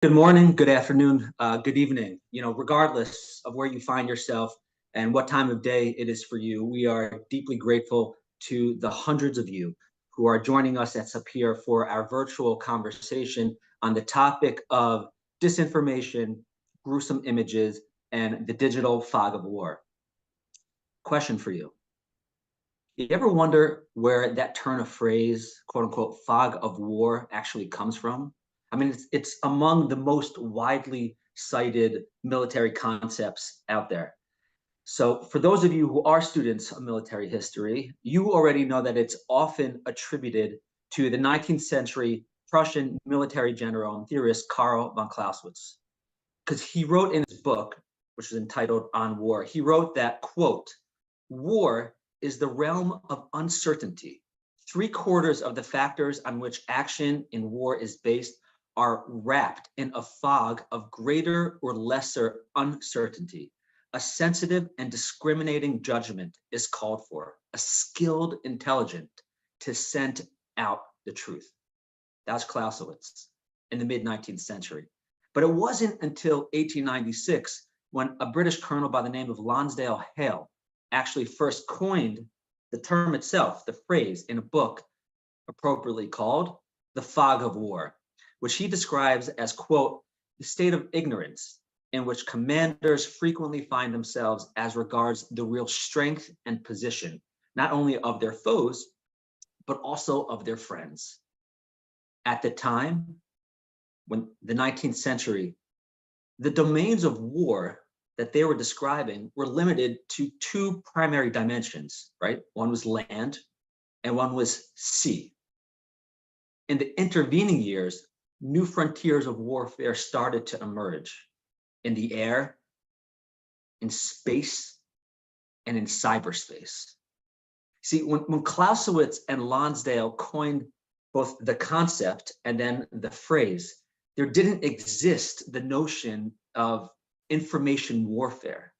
Good morning, good afternoon, good evening. Regardless of where you find yourself and what time of day it is for you, we are deeply grateful to the hundreds of you who are joining us at Sapir for our virtual conversation on the topic of disinformation, gruesome images, and the digital fog of war. Question for you. You ever wonder where that turn of phrase, quote unquote, fog of war actually comes from? I mean, it's among the most widely cited military concepts out there. So for those of you who are students of military history, you already know that it's often attributed to the 19th century Prussian military general and theorist Karl von Clausewitz. Because he wrote in his book, which is entitled On War, he wrote that, quote, war is the realm of uncertainty. 3/4 of the factors on which action in war is based are wrapped in a fog of greater or lesser uncertainty. A sensitive and discriminating judgment is called for, a skilled intelligence to scent out the truth. That was Clausewitz in the mid-19th century. But it wasn't until 1896 when a British colonel by the name of Lonsdale Hale actually first coined the term itself, the phrase, in a book appropriately called The Fog of War, which he describes as, quote, the state of ignorance in which commanders frequently find themselves as regards the real strength and position, not only of their foes, but also of their friends. At the time, when the 19th century, the domains of war that they were describing were limited to two primary dimensions, right? One was land and one was sea. In the intervening years, new frontiers of warfare started to emerge in the air, in space, and in cyberspace. See, when Clausewitz and Lonsdale coined both the concept and then the phrase, there didn't exist the notion of information warfare.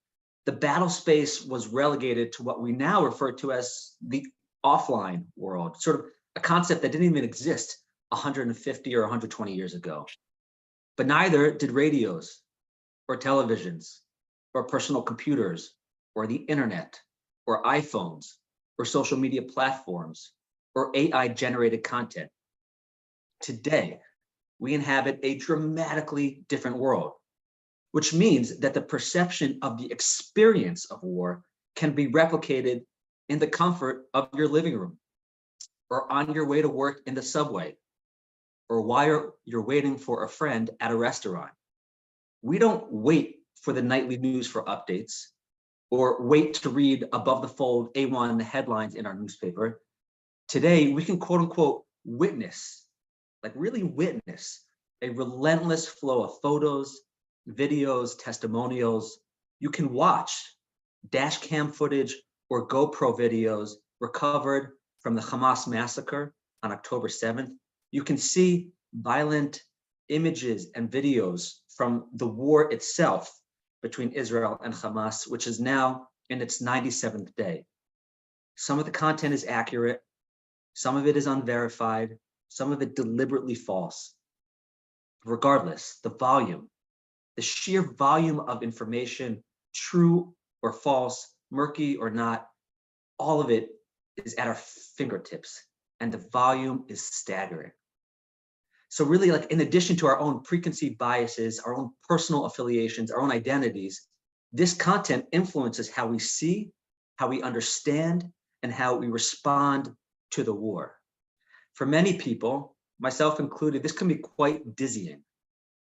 The battle space was relegated to what we now refer to as the offline world, sort of a concept that didn't even exist 150 or 120 years ago. But neither did radios or televisions or personal computers or the internet or iPhones or social media platforms or AI-generated content. Today, we inhabit a dramatically different world, which means that the perception of the experience of war can be replicated in the comfort of your living room, or on your way to work in the subway, or while you're waiting for a friend at a restaurant. We don't wait for the nightly news for updates, or wait to read above the fold A1 headlines in our newspaper. Today, we can quote unquote witness, like really witness, a relentless flow of photos, videos, testimonials. You can watch dash cam footage or GoPro videos recovered from the Hamas massacre on October 7th. You can see violent images and videos from the war itself between Israel and Hamas, which is now in its 97th day. Some of the content is accurate, some of it is unverified, some of it deliberately false. Regardless, the sheer volume of information, true or false, murky or not, all of it is at our fingertips, and the volume is staggering. So really, like, in addition to our own preconceived biases, our own personal affiliations, our own identities, this content influences how we see, how we understand, and how we respond to the war. For many people, myself included, this can be quite dizzying,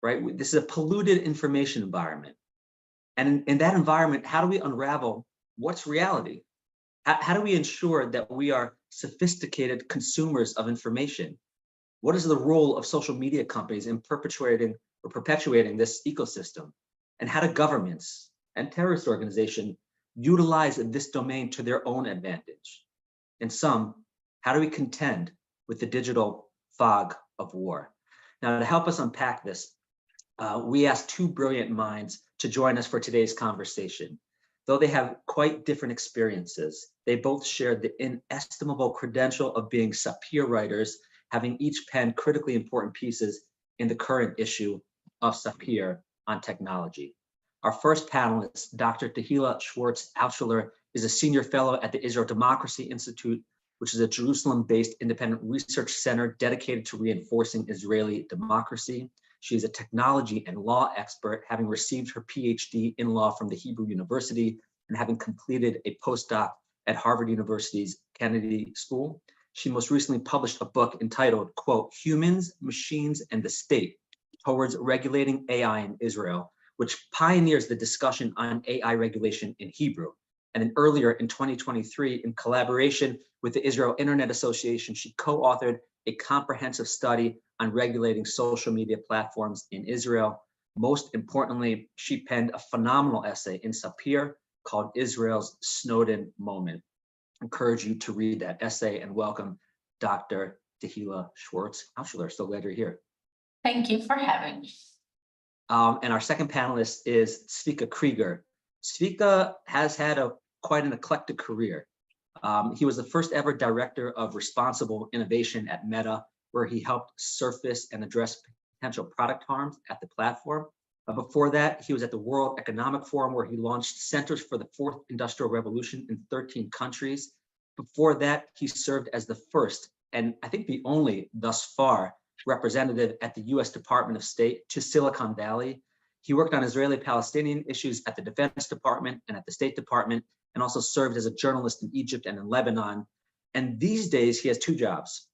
right? This is a polluted information environment. And in that environment, how do we unravel what's reality? How do we ensure that we are sophisticated consumers of information? What is the role of social media companies in perpetuating this ecosystem? And how do governments and terrorist organizations utilize this domain to their own advantage? In sum, how do we contend with the digital fog of war? Now, to help us unpack this, we asked two brilliant minds to join us for today's conversation. Though they have quite different experiences, they both shared the inestimable credential of being Sapir writers, having each penned critically important pieces in the current issue of Sapir on technology. Our first panelist, Dr. Tehilla Shwartz Altshuler, is a senior fellow at the Israel Democracy Institute, which is a Jerusalem-based independent research center dedicated to reinforcing Israeli democracy. She is a technology and law expert, having received her PhD in law from the Hebrew University and having completed a postdoc at Harvard University's Kennedy School. She most recently published a book entitled, quote, Humans, Machines, and the State Towards Regulating AI in Israel, which pioneers the discussion on AI regulation in Hebrew. And then earlier in 2023, in collaboration with the Israel Internet Association, she co-authored a comprehensive study on regulating social media platforms in Israel. Most importantly, she penned a phenomenal essay in Sapir called Israel's Snowden Moment. I encourage you to read that essay and welcome Dr. Tehilla Shwartz Altshuler. So glad you're here. Thank you for having me. And our second panelist is Zvika Krieger. Zvika has had quite an eclectic career. He was the first ever director of responsible innovation at Meta, where he helped surface and address potential product harms at the platform. Before that, he was at the World Economic Forum, where he launched centers for the Fourth Industrial Revolution in 13 countries. Before that, he served as the first, and I think the only thus far, representative at the US Department of State to Silicon Valley. He worked on Israeli-Palestinian issues at the Defense Department and at the State Department, and also served as a journalist in Egypt and in Lebanon. And these days, he has two jobs.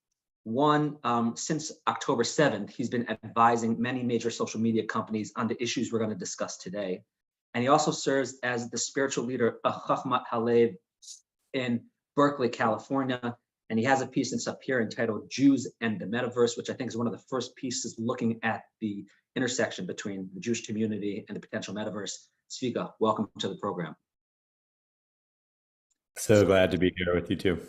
One, since October 7th, he's been advising many major social media companies on the issues we're going to discuss today. And he also serves as the spiritual leader of Chachmat Halev in Berkeley, California. And he has a piece in Sapir entitled Jews and the Metaverse, which I think is one of the first pieces looking at the intersection between the Jewish community and the potential metaverse. Zvika, welcome to the program. So glad to be here with you too.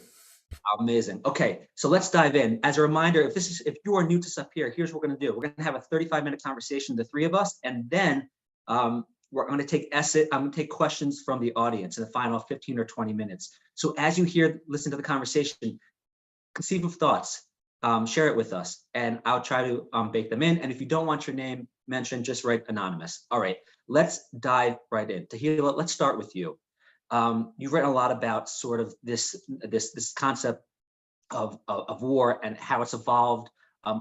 Amazing. Okay, so let's dive in. As a reminder, if you are new to Sapir, here's what we're going to do. We're going to have a 35-minute conversation, the three of us, and then we're going to take questions from the audience in the final 15 or 20 minutes. So as you listen to the conversation, conceive of thoughts, share it with us, and I'll try to bake them in. And if you don't want your name mentioned, just write anonymous. All right, let's dive right in. Tehilla, let's start with you. You've written a lot about sort of this concept of war and how it's evolved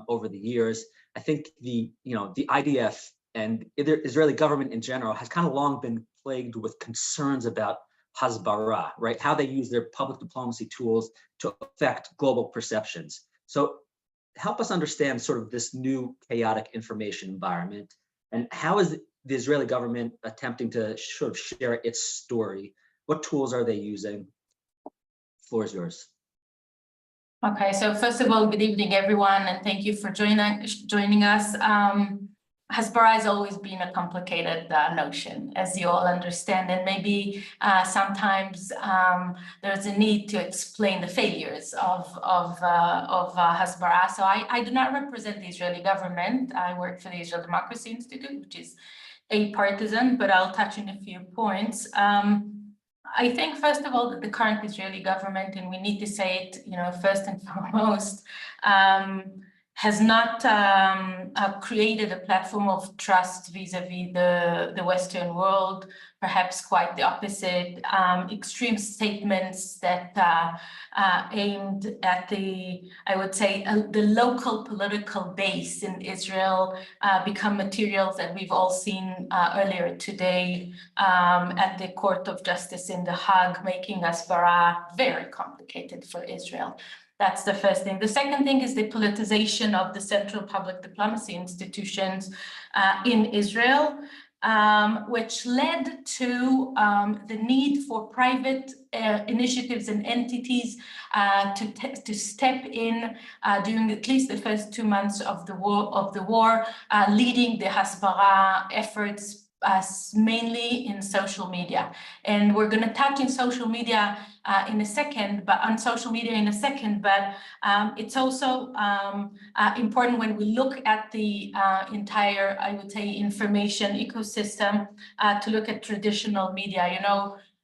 over the years. I think the IDF and the Israeli government in general has kind of long been plagued with concerns about hasbara, right? How they use their public diplomacy tools to affect global perceptions. So help us understand sort of this new chaotic information environment, and how is the Israeli government attempting to sort of share its story? What tools are they using? Floor is yours. Okay, so first of all, good evening, everyone, and thank you for joining us. Hasbara has always been a complicated notion, as you all understand, and maybe sometimes there's a need to explain the failures of Hasbara. So I do not represent the Israeli government. I work for the Israel Democracy Institute, which is apartisan, but I'll touch on a few points. I think, first of all, that the current Israeli government, and we need to say it, first and foremost, has not created a platform of trust vis-a-vis the Western world, perhaps quite the opposite. Extreme statements that aimed at I would say, the local political base in Israel become materials that we've all seen earlier today at the Court of Justice in The Hague, making Hasbara very complicated for Israel. That's the first thing. The second thing is the politicization of the central public diplomacy institutions in Israel, which led to the need for private initiatives and entities to step in during at least the first 2 months of the war, leading the Hasbara efforts mainly in social media. And we're going to touch on social media in a second, but it's also important when we look at the entire, I would say, information ecosystem to look at traditional media.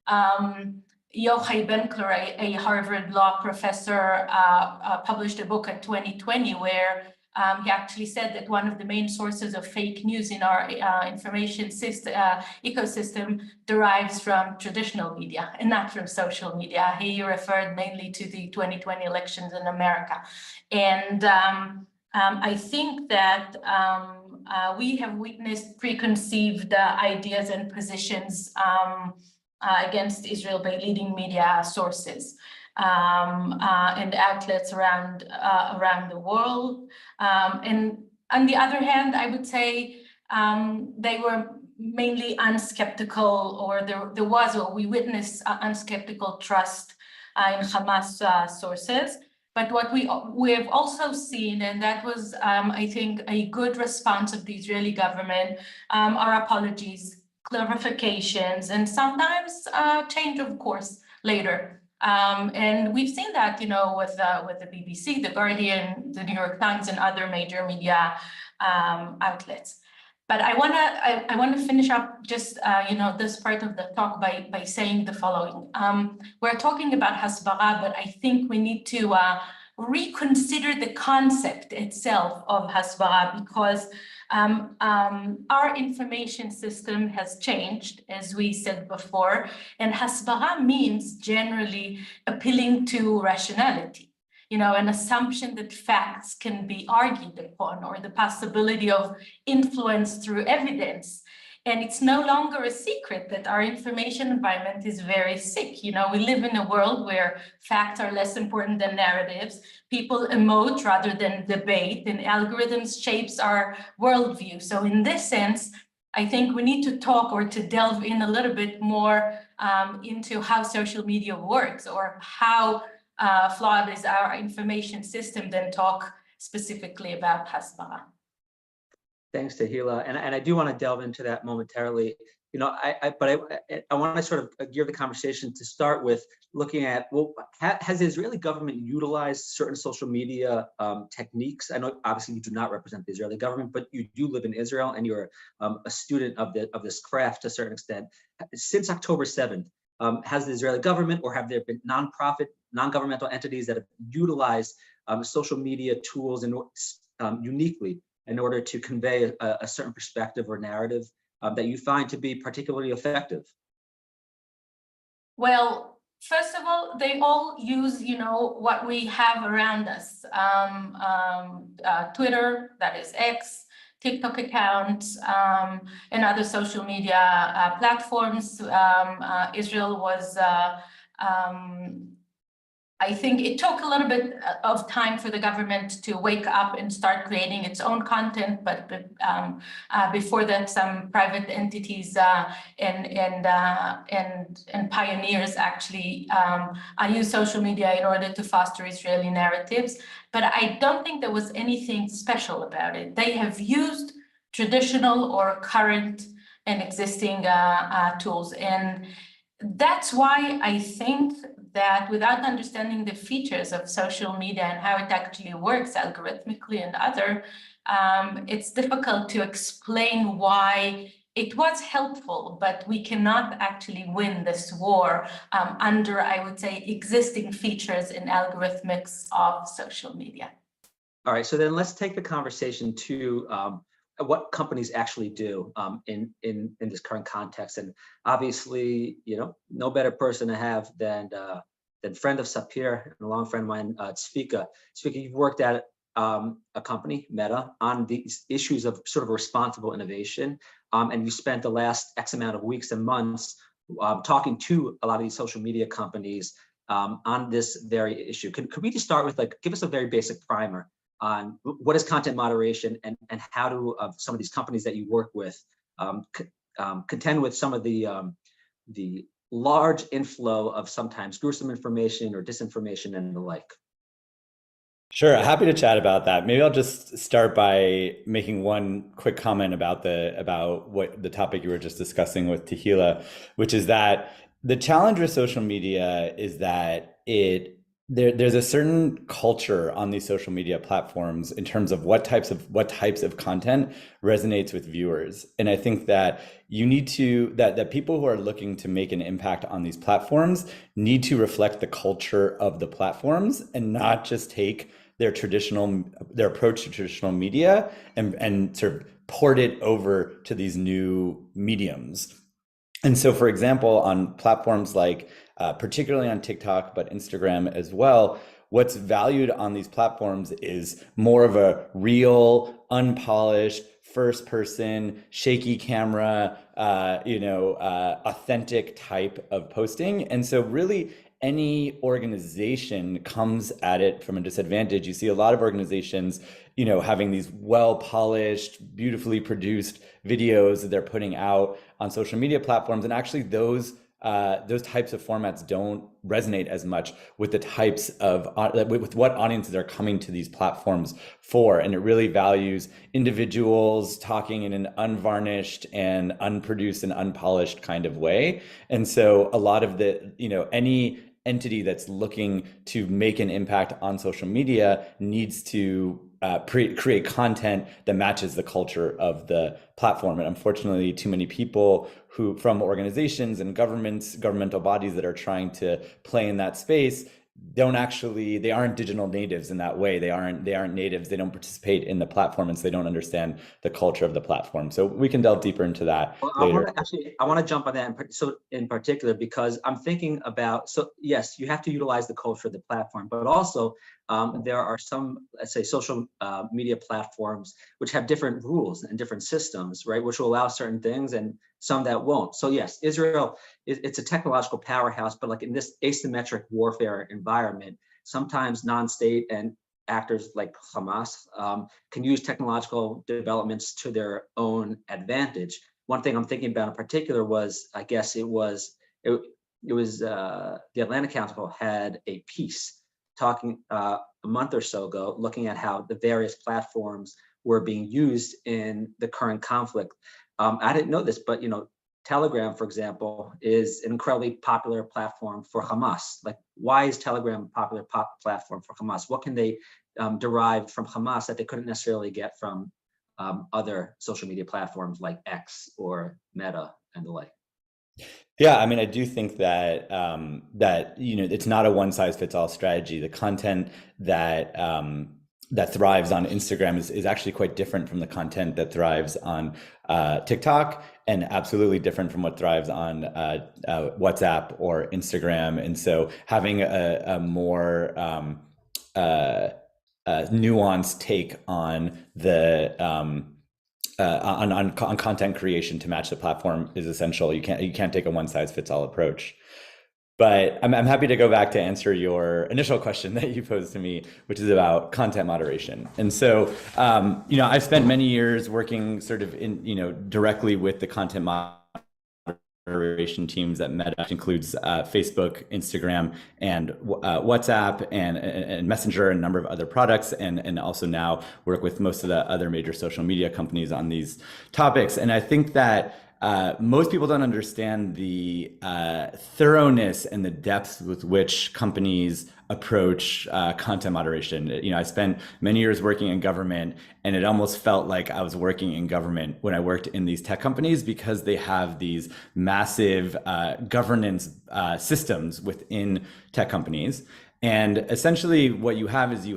Yochai Benkler, a Harvard law professor, published a book in 2020 where He actually said that one of the main sources of fake news in our information system, ecosystem derives from traditional media and not from social media. He referred mainly to the 2020 elections in America. And I think that we have witnessed preconceived ideas and positions against Israel by leading media sources and outlets around the world. And on the other hand, I would say they were mainly unskeptical, or we witnessed unskeptical trust in Hamas sources. But what we have also seen, and that was, I think, a good response of the Israeli government, are apologies, clarifications, and sometimes change of course later. And we've seen that, with the BBC, the Guardian, the New York Times, and other major media outlets. But I want to finish up just this part of the talk by saying the following. We're talking about hasbara, but I think we need to reconsider the concept itself of hasbara, because our information system has changed, as we said before, and hasbara means generally appealing to rationality. An assumption that facts can be argued upon, or the possibility of influence through evidence. And it's no longer a secret that our information environment is very sick. We live in a world where facts are less important than narratives. People emote rather than debate, and algorithms shapes our worldview. So in this sense, I think we need to talk, or to delve in a little bit more into how social media works, or how flawed is our information system, then talk specifically about hasbara. Thanks, Tehilla. And I do want to delve into that momentarily. I want to sort of gear the conversation to start with looking at, well, has the Israeli government utilized certain social media techniques? I know obviously you do not represent the Israeli government, but you do live in Israel, and you're a student of this craft to a certain extent. Since October 7th, has the Israeli government, or have there been nonprofit, non-governmental entities that have utilized social media tools uniquely in order to convey a certain perspective or narrative that you find to be particularly effective? Well, first of all, they all use, what we have around us. Twitter, that is X, TikTok accounts, and other social media platforms. Israel was, I think it took a little bit of time for the government to wake up and start creating its own content, but before that, some private entities and pioneers actually use social media in order to foster Israeli narratives. But I don't think there was anything special about it. They have used traditional or current and existing tools, and that's why I think that without understanding the features of social media and how it actually works algorithmically and other, it's difficult to explain why it was helpful, but we cannot actually win this war under, I would say, existing features and algorithmics of social media. All right, so then let's take the conversation to what companies actually do in this current context. And obviously, no better person to have than friend of Sapir and a long friend of mine, Zvika. Zvika, you've worked at a company, Meta, on these issues of sort of responsible innovation. And you spent the last X amount of weeks and months talking to a lot of these social media companies on this very issue. Could we just start with, give us a very basic primer on what is content moderation, and how do some of these companies that you work with contend with some of the large inflow of sometimes gruesome information or disinformation and the like? Sure, happy to chat about that. Maybe I'll just start by making one quick comment about what the topic you were just discussing with Tehilla, which is that the challenge with social media is that there's a certain culture on these social media platforms in terms of what types of content resonates with viewers. And I think that you need to, that people who are looking to make an impact on these platforms need to reflect the culture of the platforms and not just take their approach to traditional media and sort of port it over to these new mediums. And so, for example, on platforms like, particularly on TikTok, but Instagram as well, what's valued on these platforms is more of a real, unpolished, first person, shaky camera, authentic type of posting. And so really any organization comes at it from a disadvantage. You see a lot of organizations, having these well-polished, beautifully produced videos that they're putting out on social media platforms. And actually those types of formats don't resonate as much with the types of, with what audiences are coming to these platforms for. And it really values individuals talking in an unvarnished and unproduced and unpolished kind of way. And so a lot of any entity that's looking to make an impact on social media needs to create content that matches the culture of the platform. And unfortunately, too many people from organizations and governmental bodies that are trying to play in that space they aren't digital natives in that way. They aren't natives. They don't participate in the platform, and so they don't understand the culture of the platform. So we can delve deeper into that later. I want to jump on that in particular, because I'm thinking about, so yes, you have to utilize the culture of the platform, but also there are some, let's say, social media platforms which have different rules and different systems, right, which will allow certain things and some that won't. So yes, Israel, it's a technological powerhouse, but like in this asymmetric warfare environment, sometimes non-state and actors like Hamas can use technological developments to their own advantage. One thing I'm thinking about in particular was, I guess it was the Atlanta Council had a piece talking a month or so ago, looking at how the various platforms were being used in the current conflict. I didn't know this, but Telegram, for example, is an incredibly popular platform for Hamas. Like, why is Telegram a popular platform for Hamas? What can they derive from Hamas that they couldn't necessarily get from other social media platforms like X or Meta and the like? Yeah, I mean, I do think that it's not a one-size-fits-all strategy. The content that thrives on Instagram is actually quite different from the content that thrives on TikTok, and absolutely different from what thrives on WhatsApp or Instagram. And so having a more nuanced take on the on content creation to match the platform is essential. You can't take a one-size-fits-all approach. But I'm happy to go back to answer your initial question that you posed to me, which is about content moderation. And so, I've spent many years working sort of directly with the content moderation teams at Meta, which includes Facebook, Instagram, and WhatsApp, and Messenger, and a number of other products, and also now work with most of the other major social media companies on these topics. And I think that most people don't understand the thoroughness and the depth with which companies approach content moderation. I spent many years working in government, and it almost felt like I was working in government when I worked in these tech companies, because they have these massive governance systems within tech companies. And essentially what you have is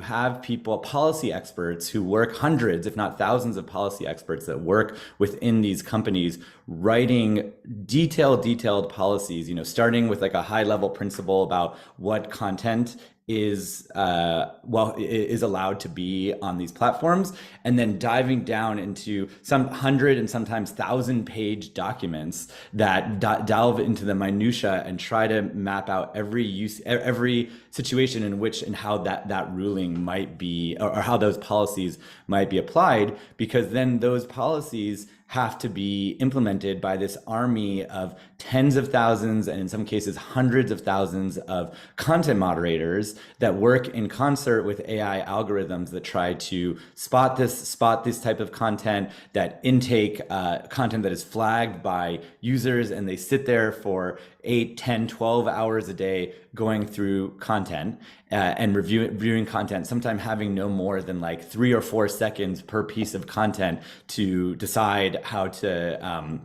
policy experts who work, hundreds, if not thousands of policy experts that work within these companies, writing detailed policies, starting with like a high level principle about what content is allowed to be on these platforms, and then diving down into some 100 and sometimes 1,000-page documents that delve into the minutia and try to map out every situation in which and how that ruling might be, or how those policies might be applied, because then those policies have to be implemented by this army of tens of thousands, and in some cases hundreds of thousands, of content moderators that work in concert with AI algorithms that try to spot this type of content, that intake content that is flagged by users, and they sit there for 8, 10, 12 hours a day going through content and reviewing content, sometimes having no more than like 3 or 4 seconds per piece of content to decide how to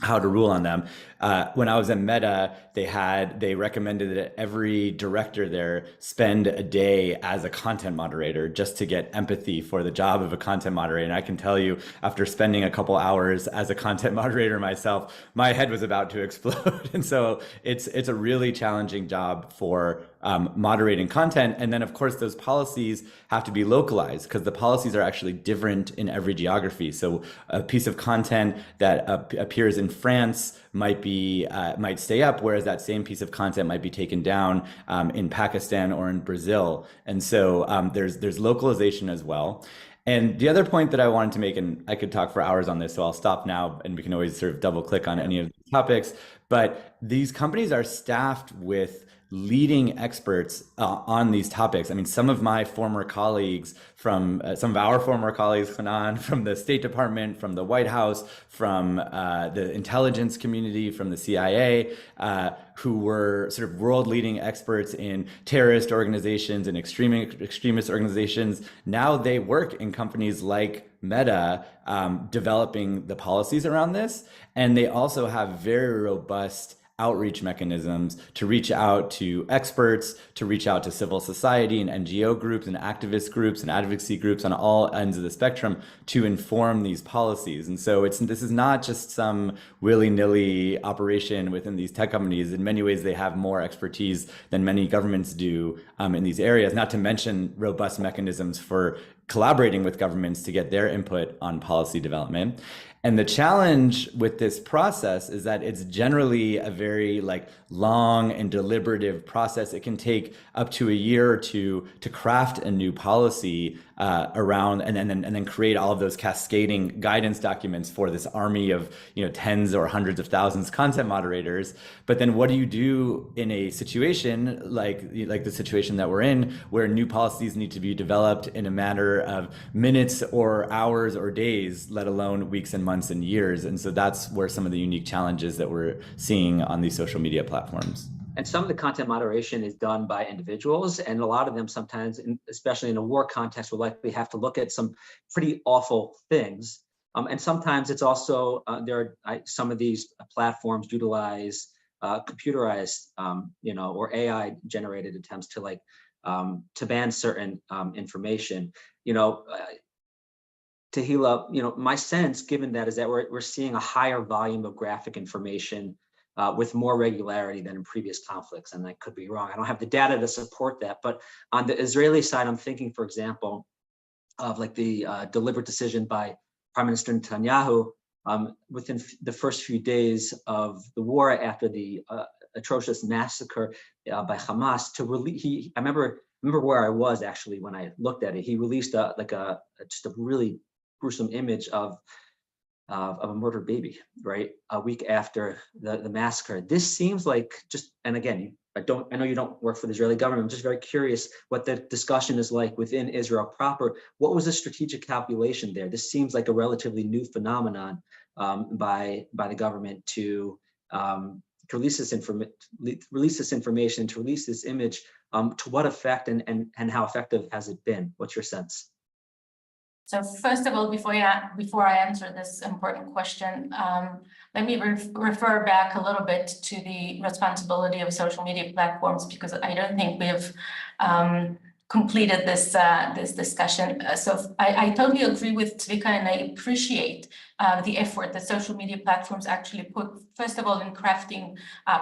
how to rule on them. When I was at Meta, they recommended that every director there spend a day as a content moderator just to get empathy for the job of a content moderator. And I can tell you, after spending a couple hours as a content moderator myself, my head was about to explode. And so it's a really challenging job for moderating content. And then, of course, those policies have to be localized because the policies are actually different in every geography. So a piece of content that appears in France might stay up, whereas that same piece of content might be taken down in Pakistan or in Brazil. And so there's localization as well. And the other point that I wanted to make, and I could talk for hours on this, so I'll stop now, and we can always sort of double click on any of the topics. But these companies are staffed with leading experts on these topics. I mean, some of our former colleagues, Hanan, from the State Department, from the White House, from the intelligence community, from the CIA, who were sort of world-leading experts in terrorist organizations and extremist organizations. Now they work in companies like Meta, developing the policies around this. And they also have very robust outreach mechanisms to reach out to experts, to reach out to civil society and NGO groups and activist groups and advocacy groups on all ends of the spectrum to inform these policies. And so this is not just some willy-nilly operation within these tech companies. In many ways, they have more expertise than many governments do in these areas, not to mention robust mechanisms for collaborating with governments to get their input on policy development. And the challenge with this process is that it's generally a very long and deliberative process. It can take up to a year or two to craft a new policy around, and then create all of those cascading guidance documents for this army of tens or hundreds of thousands of content moderators. But then what do you do in a situation like the situation that we're in, where new policies need to be developed in a matter of minutes or hours or days, let alone weeks and months and years? And so that's where some of the unique challenges that we're seeing on these social media platforms. And some of the content moderation is done by individuals, and a lot of them sometimes, especially in a war context, will likely have to look at some pretty awful things. And sometimes it's also, some of these platforms utilize computerized, or AI generated attempts to ban certain information. Tehilla, my sense, given that, is that we're seeing a higher volume of graphic information with more regularity than in previous conflicts, and I could be wrong. I don't have the data to support that, but on the Israeli side, I'm thinking, for example, of the deliberate decision by Prime Minister Netanyahu within the first few days of the war, after the atrocious massacre by Hamas, to release. I remember where I was actually when I looked at it. He released just a really gruesome image of a murdered baby, right? A week after the massacre. This seems like and again, I know you don't work for the Israeli government. I'm just very curious what the discussion is like within Israel proper. What was the strategic calculation there? This seems like a relatively new phenomenon by the government to release this information, to release this image. To what effect and how effective has it been? What's your sense? So first of all, before I answer this important question, let me refer back a little bit to the responsibility of social media platforms, because I don't think we have completed this discussion. So I totally agree with Zvika, and I appreciate the effort that social media platforms actually put, first of all, in crafting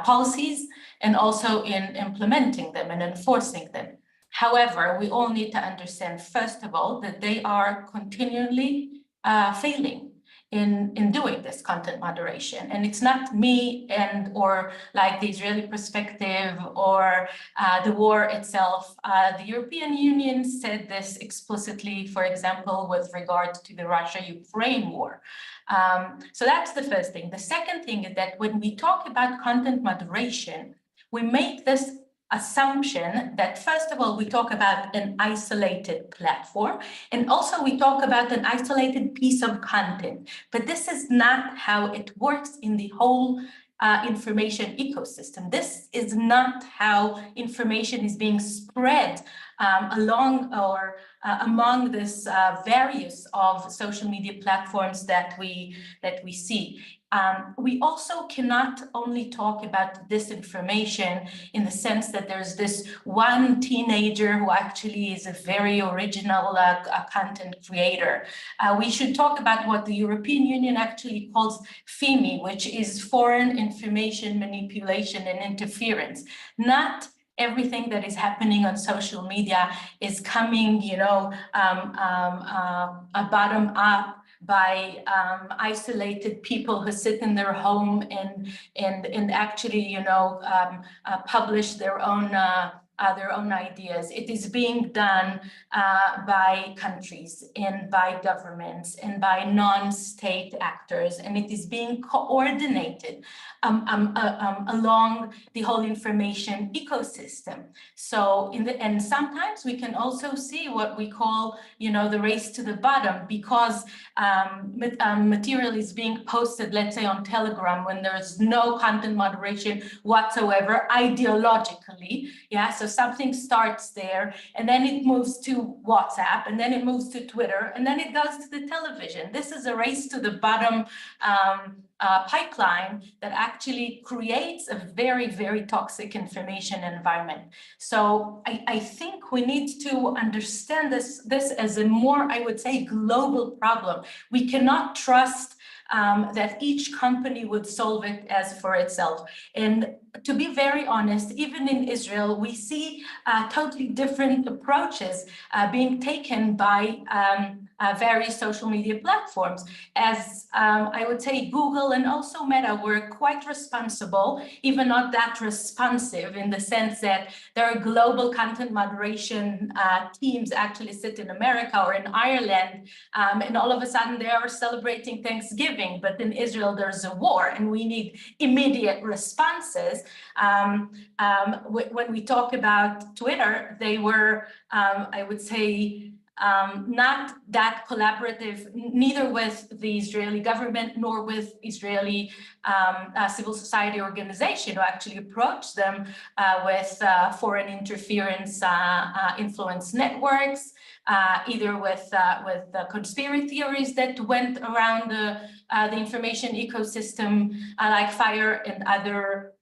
policies, and also in implementing them and enforcing them. However, we all need to understand, first of all, that they are continually failing in doing this content moderation. And it's not me or the Israeli perspective or the war itself. The European Union said this explicitly, for example, with regard to the Russia-Ukraine war. So that's the first thing. The second thing is that when we talk about content moderation, we make this assumption that, first of all, we talk about an isolated platform, and also we talk about an isolated piece of content. But this is not how it works in the whole information ecosystem. This is not how information is being spread among this various of social media platforms that we see. We also cannot only talk about disinformation in the sense that there's this one teenager who actually is a very original content creator. We should talk about what the European Union actually calls FIMI, which is foreign information manipulation and interference. Not everything that is happening on social media is coming, bottom up by isolated people who sit in their home and actually, publish their own ideas. It is being done by countries and by governments and by non-state actors, and it is being coordinated along the whole information ecosystem. So and sometimes we can also see what we call, the race to the bottom, because material is being posted, let's say on Telegram, when there's no content moderation whatsoever, ideologically. Yeah, so something starts there, and then it moves to WhatsApp, and then it moves to Twitter, and then it goes to the television. This is a race to the bottom pipeline that actually creates a very, very toxic information environment. So I think we need to understand this as a more, I would say, global problem. We cannot trust that each company would solve it as for itself. And to be very honest, even in Israel, we see totally different approaches being taken by various social media platforms. As I would say, Google and also Meta were quite responsible, even not that responsive, in the sense that there are global content moderation teams actually sit in America or in Ireland, and all of a sudden they are celebrating Thanksgiving, but in Israel there's a war and we need immediate responses. When we talk about Twitter, they were, I would say, not that collaborative, neither with the Israeli government nor with Israeli civil society organization, who actually approached them with foreign interference influence networks, either with conspiracy theories that went around the information ecosystem, like fire and other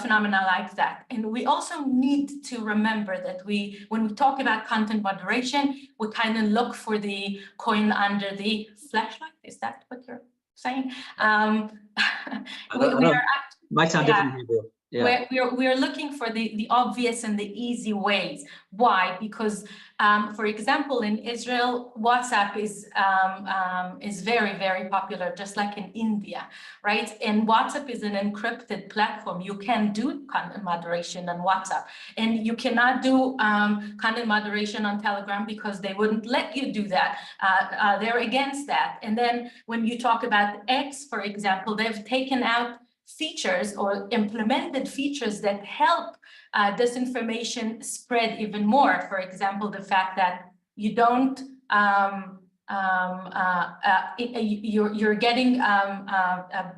phenomena like that. And we also need to remember that when we talk about content moderation, we kind of look for the coin under the flashlight. Is that what you're saying? Might sound different in Hebrew. Yeah. We're looking for the obvious and the easy ways. Why? Because, for example, in Israel, WhatsApp is very, very popular, just like in India, right? And WhatsApp is an encrypted platform. You can do content moderation on WhatsApp, and you cannot do content moderation on Telegram because they wouldn't let you do that. They're against that. And then when you talk about X, for example, they've taken out features or implemented features that help disinformation spread even more. For example, the fact that you don't you're getting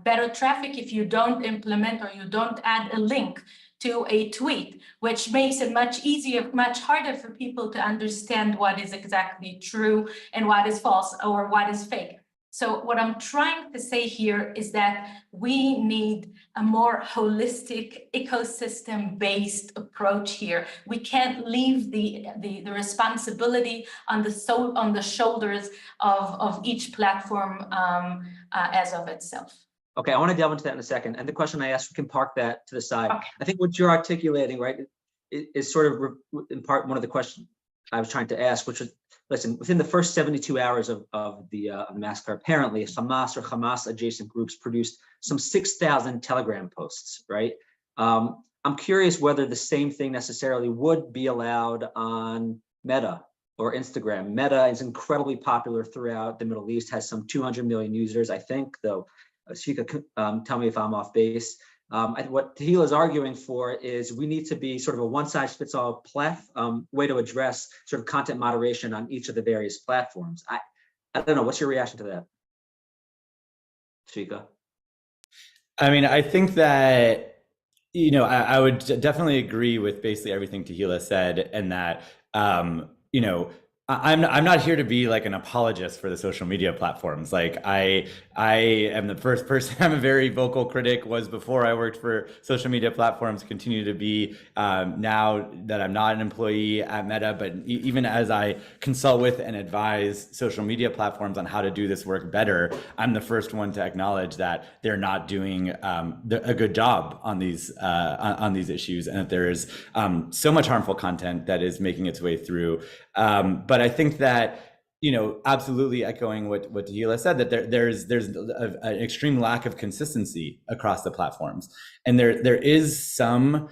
better traffic if you don't implement or you don't add a link to a tweet, which makes it much easier, much harder for people to understand what is exactly true and what is false or what is fake. So what I'm trying to say here is that we need a more holistic ecosystem-based approach here. We can't leave the responsibility on the shoulders of each platform as of itself. Okay, I want to delve into that in a second. And the question I asked, we can park that to the side. Okay. I think what you're articulating, right, is sort of in part one of the questions I was trying to ask, which was, listen, within the first 72 hours of the massacre, apparently Hamas or Hamas adjacent groups produced some 6,000 Telegram posts, right? I'm curious whether the same thing necessarily would be allowed on Meta or Instagram. Meta is incredibly popular throughout the Middle East, has some 200 million users, I think, though Zvika, tell me if I'm off base. What Tehilla is arguing for is we need to be sort of a one-size-fits-all way to address sort of content moderation on each of the various platforms. I don't know, what's your reaction to that, Zvika? I mean, I think that, I would definitely agree with basically everything Tehilla said, and that, I'm not here to be like an apologist for the social media platforms. Like I am the first person. I'm a very vocal critic. Was before I worked for social media platforms. Continue to be now that I'm not an employee at Meta. But even as I consult with and advise social media platforms on how to do this work better, I'm the first one to acknowledge that they're not doing a good job on these issues, and that there is so much harmful content that is making its way through. But I think that, absolutely echoing what Tehilla said, that there's an extreme lack of consistency across the platforms, and there is some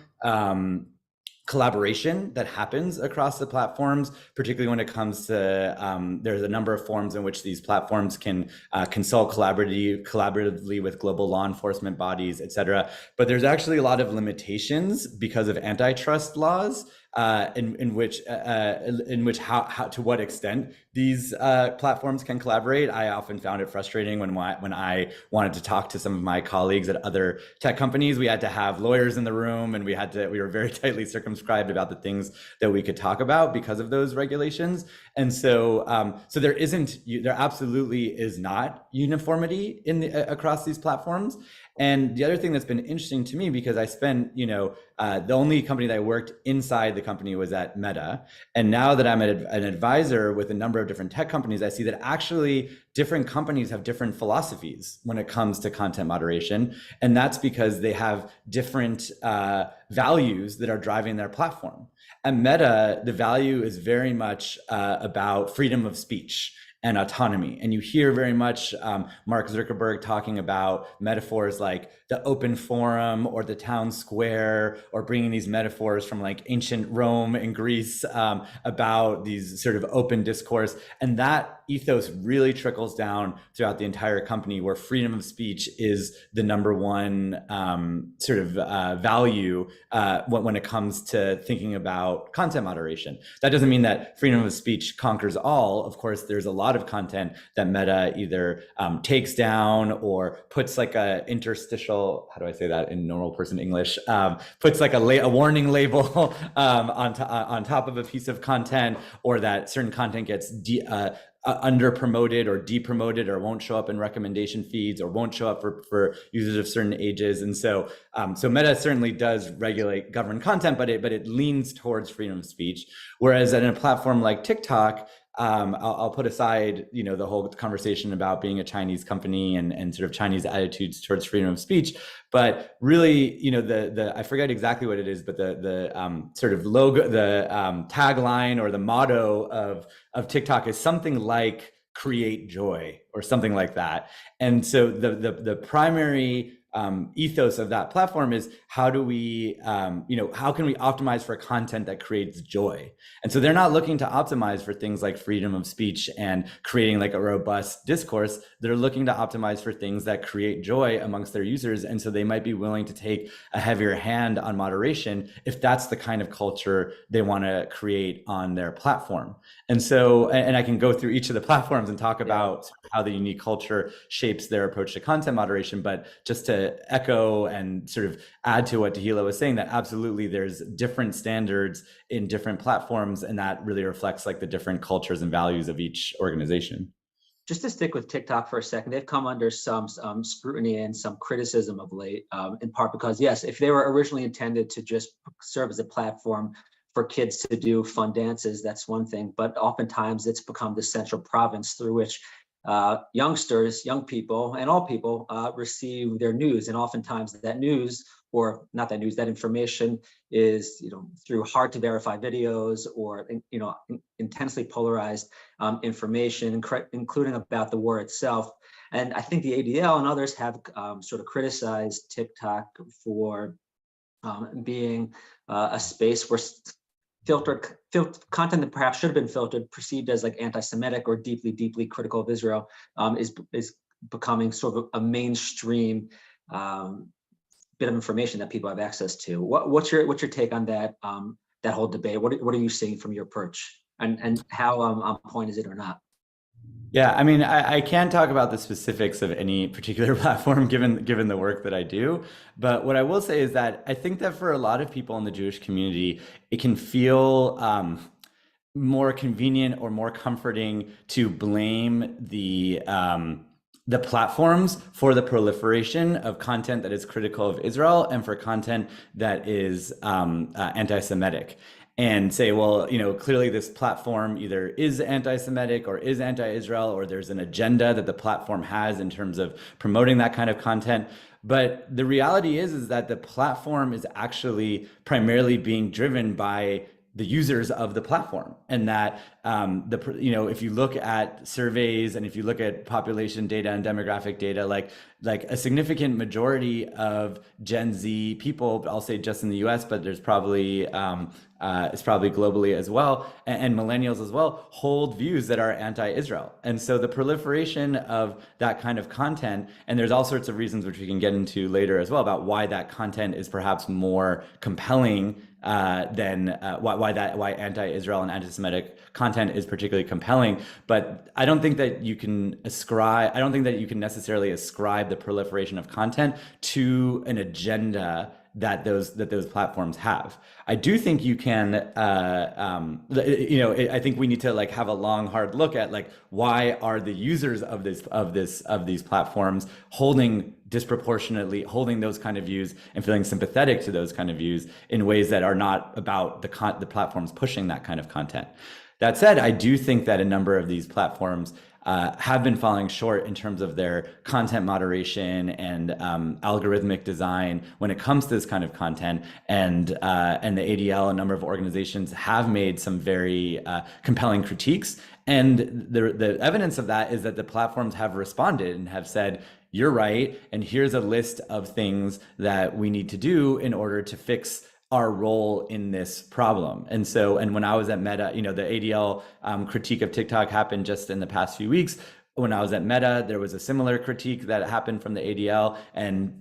collaboration that happens across the platforms, particularly when it comes to there's a number of forms in which these platforms can consult collaboratively with global law enforcement bodies, et cetera. But there's actually a lot of limitations because of antitrust laws, in which how to what extent these platforms can collaborate. I often found it frustrating when I wanted to talk to some of my colleagues at other tech companies. We had to have lawyers in the room, and we were very tightly circumscribed about the things that we could talk about because of those regulations. And so there absolutely is not uniformity across these platforms. And the other thing that's been interesting to me, because I spent, the only company that I worked inside the company was at Meta. And now that I'm an advisor with a number of different tech companies, I see that actually different companies have different philosophies when it comes to content moderation. And that's because they have different values that are driving their platform. At Meta, the value is very much about freedom of speech and autonomy. And you hear very much Mark Zuckerberg talking about metaphors like the open forum or the town square, or bringing these metaphors from like ancient Rome and Greece about these sort of open discourse. And that ethos really trickles down throughout the entire company, where freedom of speech is the number one value when it comes to thinking about content moderation. That doesn't mean that freedom of speech conquers all. Of course, there's a lot of content that Meta either takes down or puts like a interstitial, how do I say that in normal person English, puts like a warning label on top of a piece of content, or that certain content gets under promoted or depromoted, or won't show up in recommendation feeds, or won't show up for users of certain ages. And so Meta certainly does govern content, but it leans towards freedom of speech. Whereas in a platform like TikTok, I'll put aside, the whole conversation about being a Chinese company and sort of Chinese attitudes towards freedom of speech, but really, I forget exactly what it is, but the sort of logo, the tagline or the motto of TikTok is something like "create joy" or something like that. And so the primary ethos of that platform is how can we optimize for content that creates joy? And so they're not looking to optimize for things like freedom of speech and creating like a robust discourse. They're looking to optimize for things that create joy amongst their users. And so they might be willing to take a heavier hand on moderation if that's the kind of culture they want to create on their platform. And so, and I can go through each of the platforms and talk about how the unique culture shapes their approach to content moderation. But just to echo and sort of add to what Tehilla was saying, that absolutely there's different standards in different platforms, and that really reflects like the different cultures and values of each organization. Just to stick with TikTok for a second, they've come under some scrutiny and some criticism of late, in part because, yes, if they were originally intended to just serve as a platform for kids to do fun dances, that's one thing, but oftentimes it's become the central province through which youngsters, young people, and all people receive their news. And oftentimes that news, or not that news, that information is, through hard to verify videos, or, intensely polarized information, including about the war itself. And I think the ADL and others have sort of criticized TikTok for being a space where filtered content that perhaps should have been filtered, perceived as like anti-Semitic or deeply critical of Israel, is becoming sort of a mainstream bit of information that people have access to. What's your take on that that whole debate? What are you seeing from your perch, and how on point is it or not? Yeah, I mean, I can't talk about the specifics of any particular platform given the work that I do. But what I will say is that I think that for a lot of people in the Jewish community, it can feel more convenient or more comforting to blame the platforms for the proliferation of content that is critical of Israel and for content that is anti-Semitic. And say, well, clearly this platform either is anti-Semitic or is anti-Israel, or there's an agenda that the platform has in terms of promoting that kind of content. But the reality is that the platform is actually primarily being driven by the users of the platform, and that if you look at surveys and if you look at population data and demographic data, like a significant majority of Gen Z people, I'll say just in the U.S., but there's probably it's probably globally as well, and millennials as well, hold views that are anti-Israel. And so the proliferation of that kind of content, and there's all sorts of reasons which we can get into later as well about why that content is perhaps more compelling than why anti-Israel and anti-Semitic content is particularly compelling. But I don't think that you can necessarily ascribe the proliferation of content to an agenda that those platforms have. I do think you can, I think we need to have a long, hard look at why are the users of these platforms disproportionately holding those kind of views and feeling sympathetic to those kind of views in ways that are not about the platforms pushing that kind of content. That said, I do think that a number of these platforms have been falling short in terms of their content moderation and algorithmic design when it comes to this kind of content. And the ADL, a number of organizations, have made some very compelling critiques. And the evidence of that is that the platforms have responded and have said, you're right, and here's a list of things that we need to do in order to fix our role in this problem. And when I was at Meta, the ADL critique of TikTok happened just in the past few weeks. When I was at Meta, there was a similar critique that happened from the ADL, and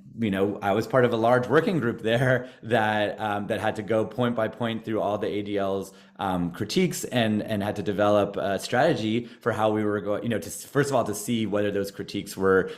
I was part of a large working group there that had to go point by point through all the ADL's critiques and had to develop a strategy for how we were going, to first of all to see whether those critiques were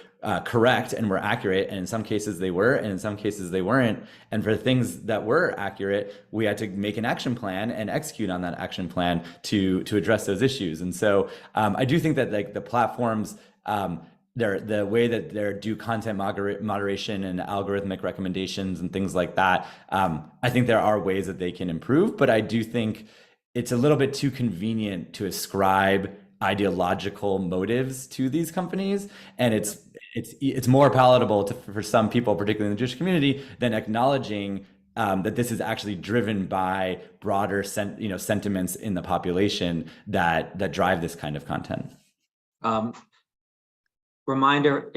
correct and were accurate, and in some cases they were, and in some cases they weren't. And for things that were accurate, we had to make an action plan and execute on that action plan to address those issues. And so I do think that the platforms, the way that they do content moderation and algorithmic recommendations and things like that, I think there are ways that they can improve, but I do think it's a little bit too convenient to ascribe ideological motives to these companies, and it's more palatable for some people, particularly in the Jewish community, than acknowledging that this is actually driven by broader sentiments in the population that drive this kind of content. Reminder,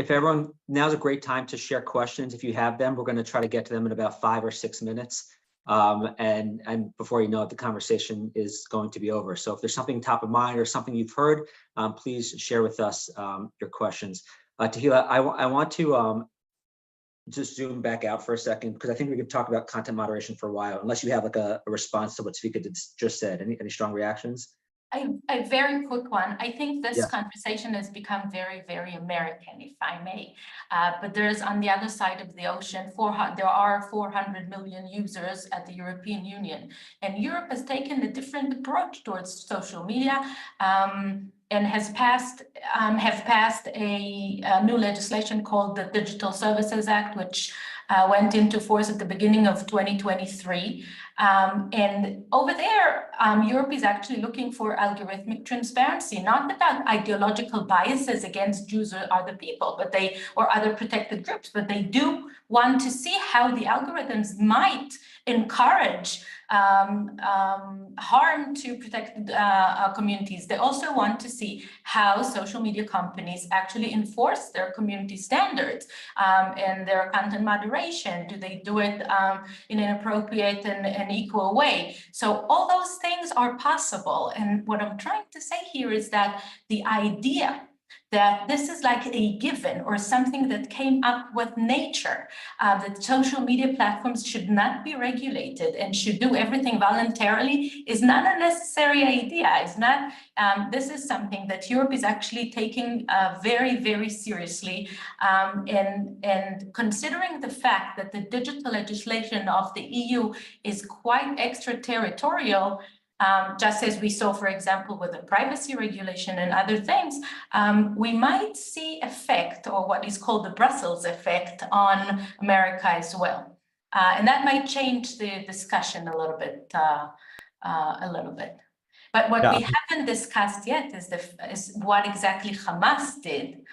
now's a great time to share questions. If you have them, we're going to try to get to them in about 5 or 6 minutes. And before you know it, the conversation is going to be over. So if there's something top of mind or something you've heard, please share with us your questions. Tehilla, I want to just zoom back out for a second, because I think we could talk about content moderation for a while, unless you have a response to what Zvika just said. Any strong reactions? A very quick one. I think this conversation has become very, very American, if I may. But there's, on the other side of the ocean, there are 400 million users at the European Union. And Europe has taken a different approach towards social media and have passed a new legislation called the Digital Services Act, which went into force at the beginning of 2023. And over there, Europe is actually looking for algorithmic transparency, not about ideological biases against Jews or other people, or other protected groups, but they do want to see how the algorithms might encourage harm to protected communities. They also want to see how social media companies actually enforce their community standards and their content moderation. Do they do it in an appropriate and equal way? So all those things are possible. And what I'm trying to say here is that the idea that this is like a given or something that came up with nature, that social media platforms should not be regulated and should do everything voluntarily is not a necessary idea. It's not, this is something that Europe is actually taking very, very seriously. And considering the fact that the digital legislation of the EU is quite extraterritorial, just as we saw, for example, with the privacy regulation and other things, we might see effect, or what is called the Brussels effect, on America as well. And that might change the discussion a little bit. But what we haven't discussed yet is what exactly Hamas did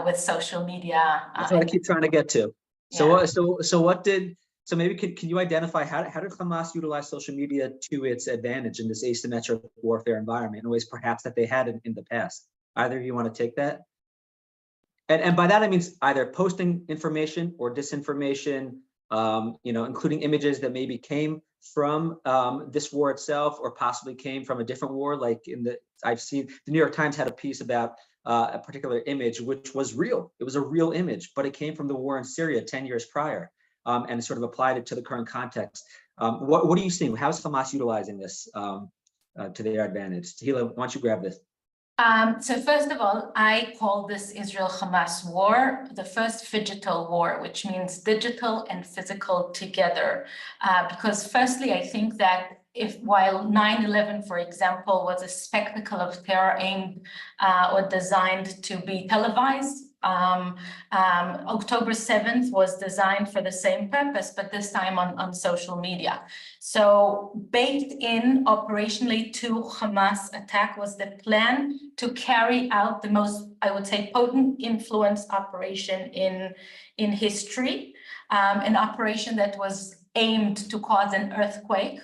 with social media. That's what I keep trying to get to. So, so what did? So maybe can you identify how did Hamas utilize social media to its advantage in this asymmetric warfare environment in ways perhaps that they had in the past? Either of you want to take that? And by that I mean either posting information or disinformation, including images that maybe came from this war itself, or possibly came from a different war. Like I've seen the New York Times had a piece about a particular image which was real. It was a real image, but it came from the war in Syria 10 years prior. And sort of applied it to the current context. What are you seeing? How is Hamas utilizing this to their advantage? Tehilla, why don't you grab this? So first of all, I call this Israel-Hamas war the first phygital war, which means digital and physical together. Because firstly, I think that while 9/11, for example, was a spectacle of terror aimed or designed to be televised, October 7th was designed for the same purpose, but this time on social media. So baked in operationally to Hamas attack was the plan to carry out the most, I would say, potent influence operation in history, an operation that was aimed to cause an earthquake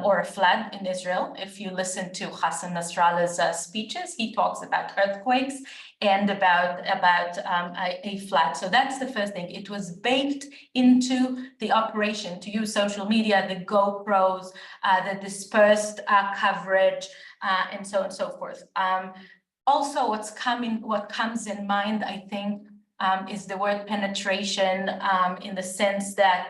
or a flood in Israel. If you listen to Hassan Nasrallah's speeches, he talks about earthquakes and about a flood. So that's the first thing. It was baked into the operation to use social media, the GoPros, the dispersed coverage, and so on and so forth. Also, what comes in mind, I think, is the word penetration, in the sense that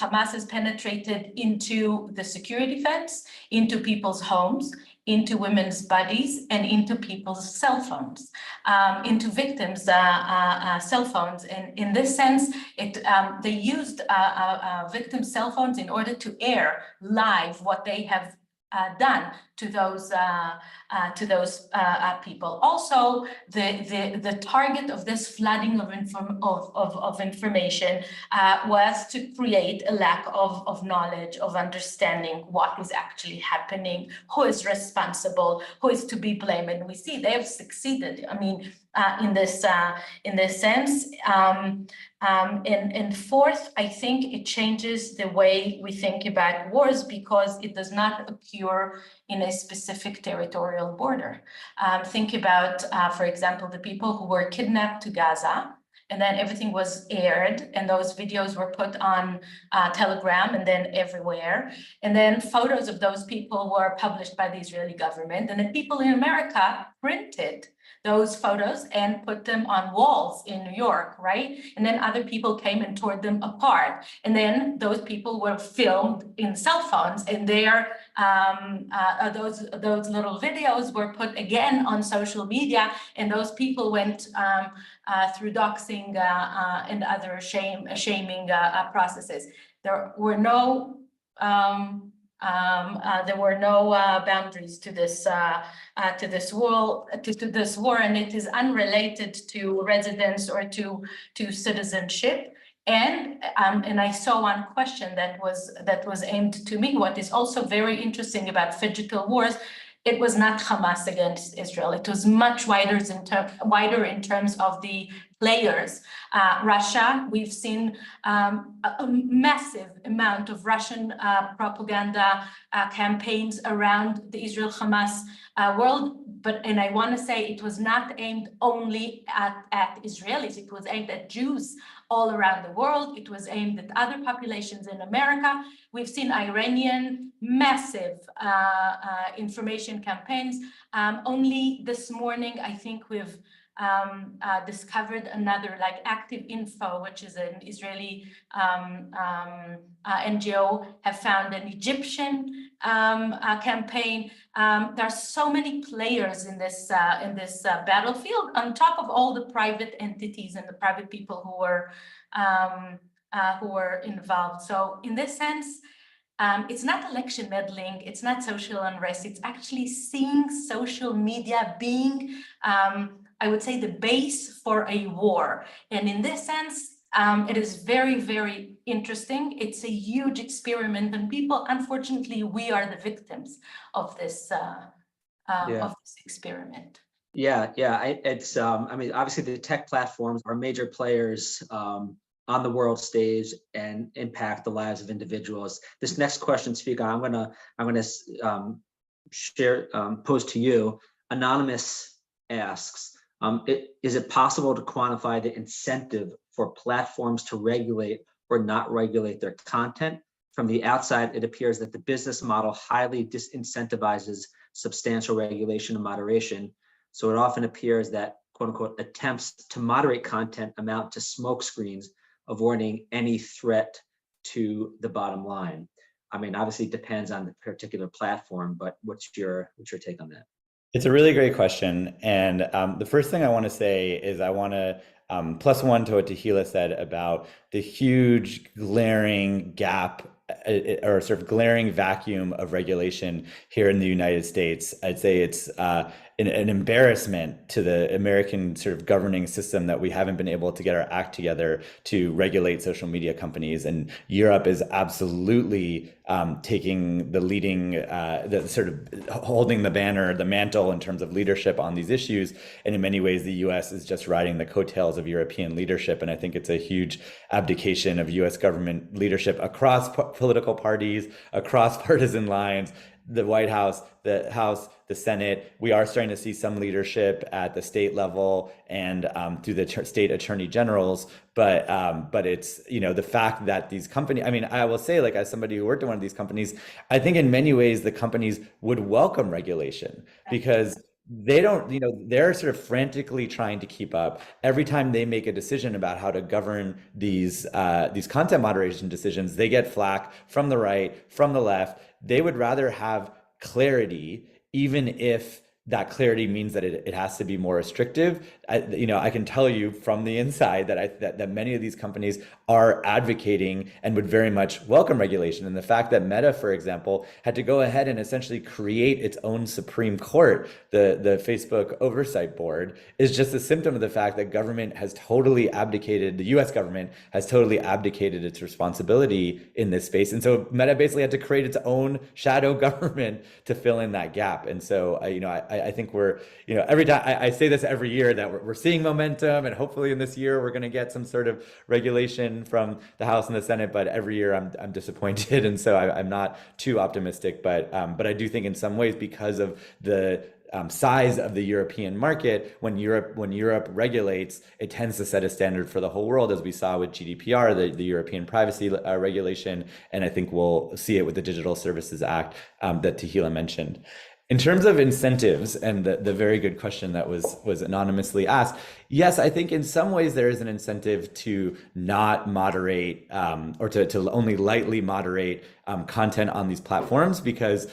Hamas has penetrated into the security fence, into people's homes, into women's bodies, and into people's cell phones, into victims' cell phones. And in this sense, they used victims' cell phones in order to air live what they have done to those people. Also, the target of this flooding of information was to create a lack of knowledge, of understanding what was actually happening, who is responsible, who is to be blamed. And we see they have succeeded. I mean, in this sense. And fourth, I think it changes the way we think about wars, because it does not occur in a specific territorial border. Think about, for example, the people who were kidnapped to Gaza, and then everything was aired, and those videos were put on Telegram and then everywhere. And then photos of those people were published by the Israeli government, and then people in America printed those photos and put them on walls in New York, right? And then other people came and tore them apart. And then those people were filmed in cell phones, and those little videos were put again on social media, and those people went through doxing and other shaming processes. There were no boundaries to this war, and it is unrelated to residence or to citizenship. And I saw one question that was aimed to me. What is also very interesting about phygital wars, it was not Hamas against Israel. It was much wider in terms of the players. Russia, we've seen a massive amount of Russian propaganda campaigns around the Israel-Hamas world, and I want to say it was not aimed only at Israelis. It was aimed at Jews all around the world. It was aimed at other populations in America. We've seen Iranian massive information campaigns. Only this morning, I think we've discovered another, like Active Info, which is an Israeli NGO, have found an Egyptian campaign. There are so many players in this battlefield, on top of all the private entities and the private people who were involved. So in this sense, it's not election meddling, it's not social unrest, it's actually seeing social media being, I would say, the base for a war. And in this sense, it is very, very interesting. It's a huge experiment, and people, unfortunately, we are the victims of this experiment. Yeah, it's I mean, obviously the tech platforms are major players on the world stage and impact the lives of individuals. This next question, Zvika, I'm gonna share pose to you. Anonymous asks, is it possible to quantify the incentive for platforms to regulate or not regulate their content? From the outside, it appears that the business model highly disincentivizes substantial regulation and moderation. So it often appears that, quote unquote, attempts to moderate content amount to smokescreens, avoiding any threat to the bottom line. I mean, obviously it depends on the particular platform, but what's your take on that? It's a really great question. And the first thing I want to say is I want to plus one to what Tehilla said about the huge glaring gap or sort of glaring vacuum of regulation here in the United States. I'd say it's an embarrassment to the American sort of governing system that we haven't been able to get our act together to regulate social media companies. And Europe is absolutely taking the leading, the sort of holding the banner, the mantle in terms of leadership on these issues. And in many ways, the US is just riding the coattails of European leadership. And I think it's a huge abdication of US government leadership across political parties, across partisan lines, the White House, the House, the Senate. We are starting to see some leadership at the state level and through the state attorney generals. But it's, you know, the fact that these companies, I mean, I will say, like, as somebody who worked in one of these companies, I think in many ways the companies would welcome regulation because they don't, you know, they're sort of frantically trying to keep up. Every time they make a decision about how to govern these content moderation decisions, they get flack from the right, from the left. They would rather have clarity, even if that clarity means that it has to be more restrictive. I can tell you from the inside that many of these companies are advocating and would very much welcome regulation. And the fact that Meta, for example, had to go ahead and essentially create its own Supreme Court, the Facebook Oversight Board, is just a symptom of the fact that government has totally abdicated, the US government has totally abdicated its responsibility in this space. And so Meta basically had to create its own shadow government to fill in that gap. And so, I think we're, every time I say this every year that we're seeing momentum, and hopefully in this year we're going to get some sort of regulation from the House and the Senate. But every year I'm disappointed, and so I'm not too optimistic. But I do think in some ways, because of the size of the European market, when Europe regulates, it tends to set a standard for the whole world, as we saw with GDPR, the European privacy regulation, and I think we'll see it with the Digital Services Act that Tehilla mentioned. In terms of incentives and the very good question that was anonymously asked, yes, I think in some ways there is an incentive to not moderate or to only lightly moderate content on these platforms, because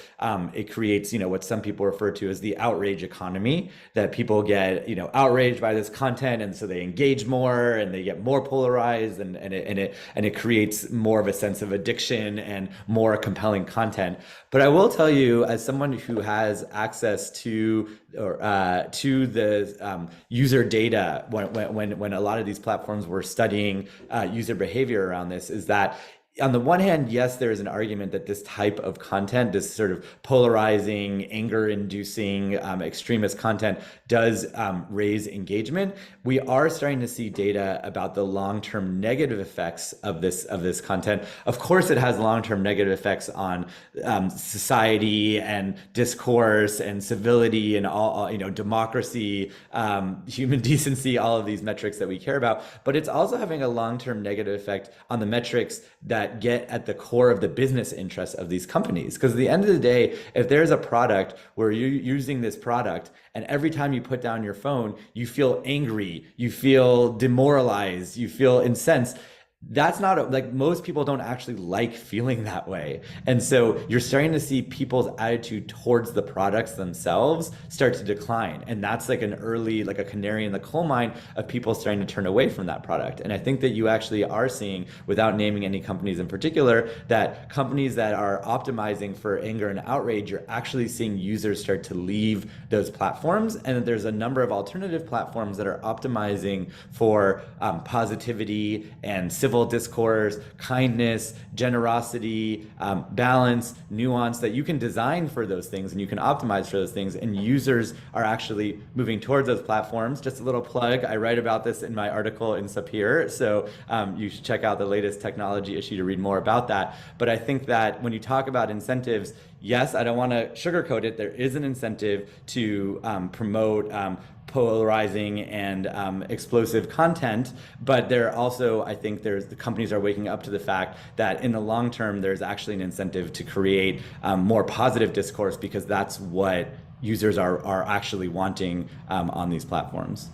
it creates, what some people refer to as the outrage economy, that people get, outraged by this content, and so they engage more and they get more polarized, and it creates more of a sense of addiction and more compelling content. But I will tell you, as someone who has access to the user data when a lot of these platforms were studying user behavior around this, is that on the one hand, yes, there is an argument that this type of content, this sort of polarizing, anger-inducing, extremist content does raise engagement. We are starting to see data about the long-term negative effects of this content. Of course, it has long-term negative effects on society and discourse and civility and all, democracy, human decency, all of these metrics that we care about. But it's also having a long-term negative effect on the metrics that get at the core of the business interests of these companies. Because at the end of the day, if there's a product where you're using this product and every time you put down your phone, you feel angry, you feel demoralized, you feel incensed, that's not like most people don't actually like feeling that way. And so you're starting to see people's attitude towards the products themselves start to decline. And that's like an early, like a canary in the coal mine of people starting to turn away from that product. And I think that you actually are seeing, without naming any companies in particular, that companies that are optimizing for anger and outrage, you're actually seeing users start to leave those platforms. And that there's a number of alternative platforms that are optimizing for positivity and civil discourse, kindness, generosity, balance, nuance, that you can design for those things and you can optimize for those things, and users are actually moving towards those platforms. Just a little plug, I write about this in my article in Sapir, so you should check out the latest technology issue to read more about that. But I think that when you talk about incentives, yes, I don't want to sugarcoat it, there is an incentive to promote polarizing and explosive content, but there also, I think the companies are waking up to the fact that in the long term, there's actually an incentive to create more positive discourse, because that's what users are actually wanting on these platforms.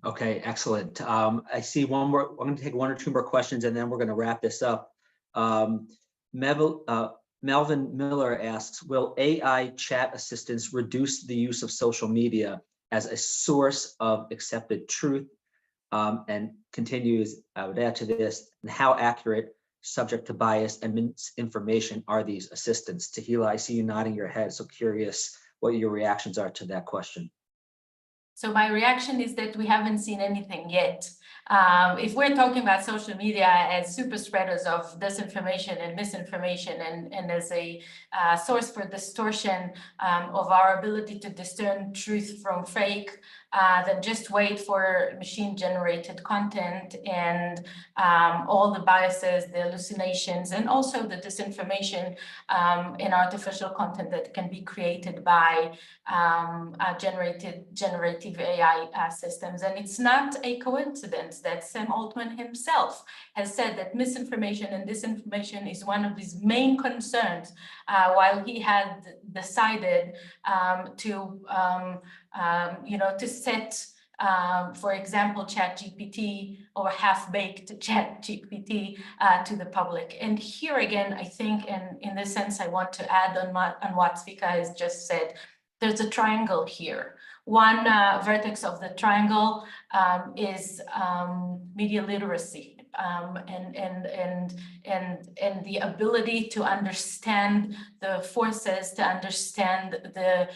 Okay, excellent. I see one more. I'm going to take one or two more questions, and then we're going to wrap this up. Melvin Miller asks, will AI chat assistants reduce the use of social media as a source of accepted truth? And continues, I would add to this, and how accurate, subject to bias and misinformation are these assistants? Tehilla, I see you nodding your head, so curious what your reactions are to that question. So my reaction is that we haven't seen anything yet. If we're talking about social media as super spreaders of disinformation and misinformation, and as a source for distortion of our ability to discern truth from fake, then just wait for machine-generated content and all the biases, the hallucinations, and also the disinformation in artificial content that can be created by generative AI systems. And it's not a coincidence that Sam Altman himself has said that misinformation and disinformation is one of his main concerns while he had decided to set, for example, ChatGPT or half-baked ChatGPT to the public. And here again, I think, and in this sense, I want to add on what Zvika has just said, there's a triangle here. One vertex of the triangle is media literacy and the ability to understand the forces, to understand the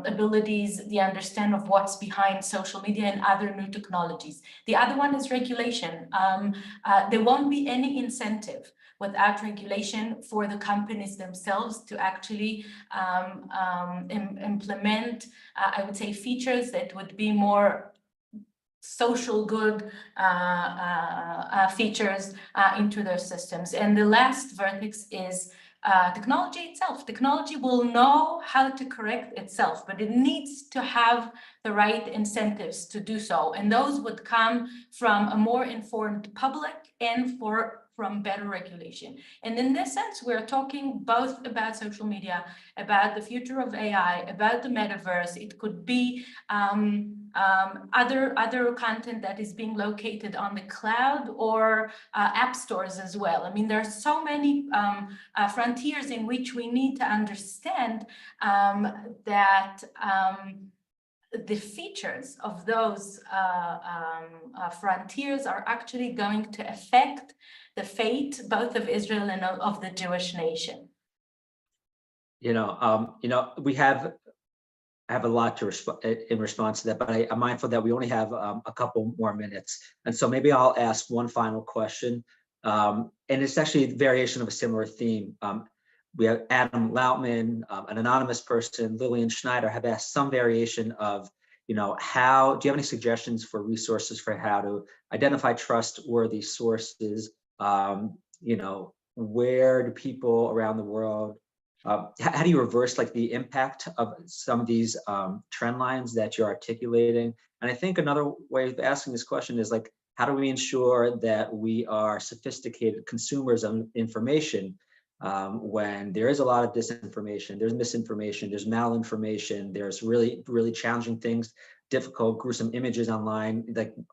abilities, the understand of what's behind social media and other new technologies. The other one is regulation. There won't be any incentive without regulation for the companies themselves to actually implement, I would say, features that would be more social good features into their systems. And the last vertex is technology itself. Technology will know how to correct itself, but it needs to have the right incentives to do so. And those would come from a more informed public and from better regulation. And in this sense, we're talking both about social media, about the future of AI, about the metaverse. It could be other content that is being located on the cloud or app stores as well. I mean, there are so many frontiers in which we need to understand that the features of those frontiers are actually going to affect the fate both of Israel and of the Jewish nation. We have I have a lot to in response to that, but I'm mindful that we only have a couple more minutes. And so maybe I'll ask one final question. And it's actually a variation of a similar theme. We have Adam Lautman, an anonymous person, Lillian Schneider have asked some variation of, do you have any suggestions for resources for how to identify trustworthy sources? Where do people around the world, how do you reverse the impact of some of these trend lines that you're articulating? And I think another way of asking this question is how do we ensure that we are sophisticated consumers of information when there is a lot of disinformation, there's misinformation, there's malinformation, there's really, really challenging things, difficult, gruesome images online.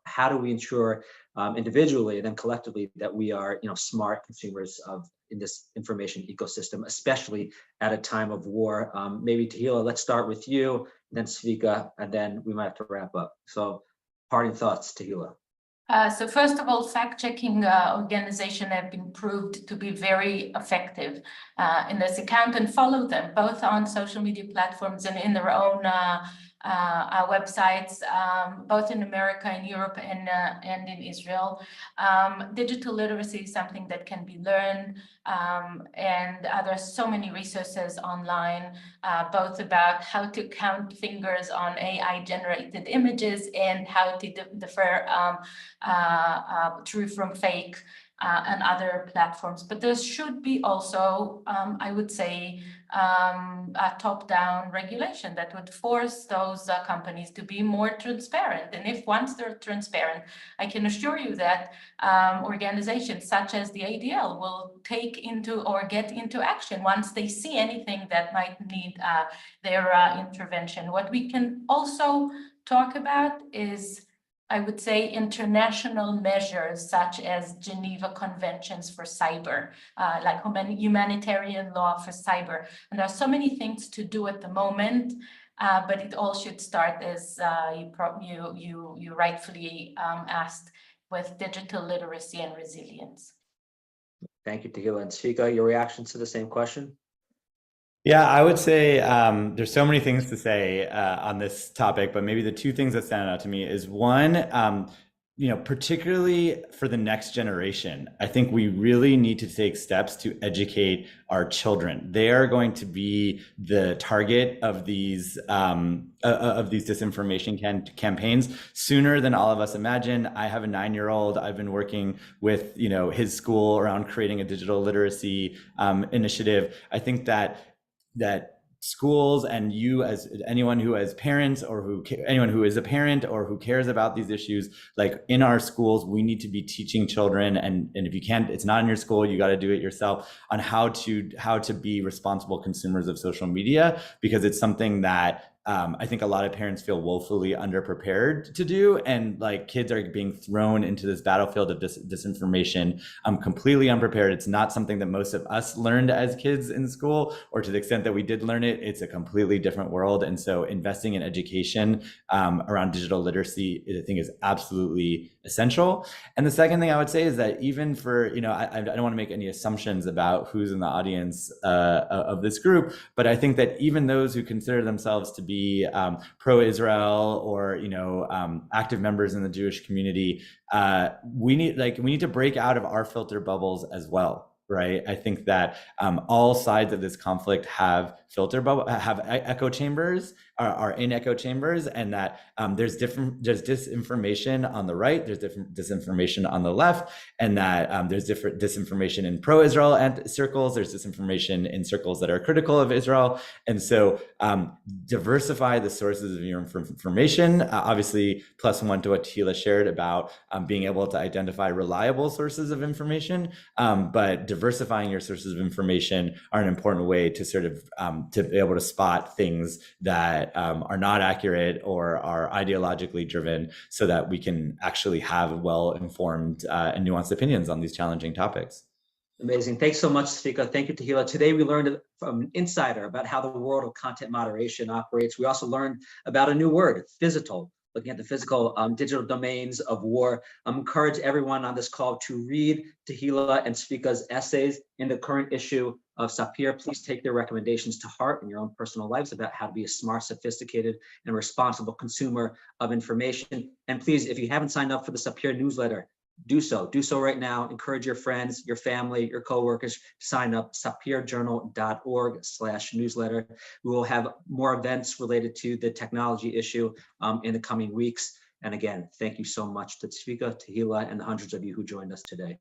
How do we ensure individually and then collectively that we are, smart consumers in this information ecosystem, especially at a time of war? Maybe Tehilla, let's start with you, then Zvika, and then we might have to wrap up. So parting thoughts, Tehilla. So first of all, fact-checking organizations have been proved to be very effective in this account, and follow them both on social media platforms and in their own websites, both in America, in Europe, and in Israel. Digital literacy is something that can be learned, and there are so many resources online, both about how to count fingers on AI-generated images and how to differ true from fake and other platforms. But there should be also, I would say, a top-down regulation that would force those companies to be more transparent. And if once they're transparent, I can assure you that organizations such as the ADL will take into or get into action once they see anything that might need their intervention. What we can also talk about is, I would say, international measures such as Geneva Conventions for cyber, like humanitarian law for cyber. And there are so many things to do at the moment, but it all should start, as you rightfully asked, with digital literacy and resilience. Thank you, Tehilla. And Zvika, your reactions to the same question? Yeah, I would say there's so many things to say on this topic, but maybe the two things that stand out to me is one, particularly for the next generation, I think we really need to take steps to educate our children. They are going to be the target of these disinformation campaigns sooner than all of us imagine. I have a 9-year-old. I've been working with his school around creating a digital literacy initiative. I think that schools and you, as anyone who has parents or anyone who is a parent or who cares about these issues, in our schools, we need to be teaching children. And if you can't, it's not in your school, you got to do it yourself, on how to be responsible consumers of social media, because it's something that I think a lot of parents feel woefully underprepared to do, and kids are being thrown into this battlefield of disinformation. Completely unprepared. It's not something that most of us learned as kids in school, or to the extent that we did learn it, it's a completely different world. And so investing in education around digital literacy, I think, is absolutely essential. And the second thing I would say is that even for, I don't want to make any assumptions about who's in the audience of this group, but I think that even those who consider themselves to be pro-Israel or active members in the Jewish community, we need to break out of our filter bubbles as well. Right. I think that all sides of this conflict have echo chambers, are in echo chambers, and that there's disinformation on the right, there's different disinformation on the left, and that there's different disinformation in pro-Israel circles, there's disinformation in circles that are critical of Israel. And so diversify the sources of your information, obviously +1 to what Tehilla shared about being able to identify reliable sources of information, but diversifying your sources of information are an important way to sort of to be able to spot things that are not accurate or are ideologically driven, so that we can actually have well-informed and nuanced opinions on these challenging topics. Amazing. Thanks so much, Zvika. Thank you, Tehilla. Today, we learned from an insider about how the world of content moderation operates. We also learned about a new word, physical, looking at the physical digital domains of war. I encourage everyone on this call to read Tehilla and Zvika's essays in the current issue of Sapir, please take their recommendations to heart in your own personal lives about how to be a smart, sophisticated, and responsible consumer of information. And please, if you haven't signed up for the Sapir newsletter, do so. Do so right now. Encourage your friends, your family, your coworkers, sign up, sapirjournal.org/newsletter. We will have more events related to the technology issue in the coming weeks. And again, thank you so much to Zvika, Tehilla, and the hundreds of you who joined us today.